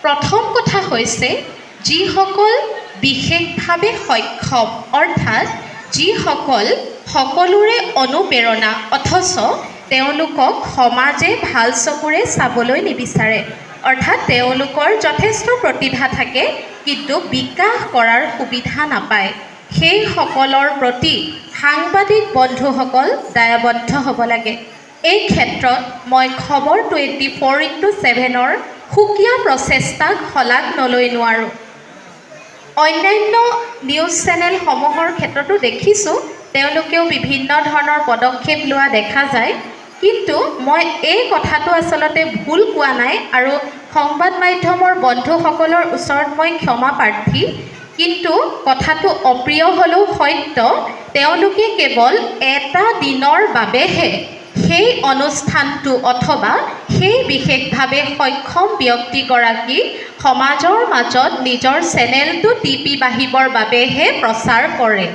প্ৰথম কথা হৈছে যিসকল বিশেষভাৱে সক্ষম অৰ্থাৎ যিসকল সকলোৰে অনুপ্ৰেৰণা অথচ তেওঁলোকক সমাজে ভাল চকুৰে চাবলৈ নিবিচাৰে অৰ্থাৎ তেওঁলোকৰ যথেষ্ট প্ৰতিভা থাকে কিন্তু বিকাশ কৰাৰ সুবিধা নাপায় সেইসকলৰ প্ৰতি সাংবাদিক বন্ধুসকল দায়বদ্ধ হ'ব লাগে। এই ক্ষেত্ৰত মই খবৰ 24x7-ৰ সুকীয়া প্ৰচেষ্টাক শলাগ নলৈ নোৱাৰোঁ। অন্যান্য নিউজ চেনেলসমূহৰ ক্ষেত্ৰতো দেখিছোঁ তেওঁলোকেও বিভিন্ন ধৰণৰ পদক্ষেপ লোৱা দেখা যায় কিন্তু মই এই কথাটো আচলতে ভুল কোৱা নাই আৰু সংবাদ মাধ্যমৰ বন্ধুসকলৰ ওচৰত মই ক্ষমা প্ৰাৰ্থী কিন্তু কথাটো অপ্ৰিয় হ'লেও সত্য তেওঁলোকে কেৱল এটা দিনৰ বাবেহে সেই অনুষ্ঠানটো অথবা সেই বিশেষভাৱে সক্ষম ব্যক্তিগৰাকী সমাজৰ মাজত নিজৰ চেনেলটো টিপি বাঢ়িবৰ বাবেহে প্ৰচাৰ কৰে।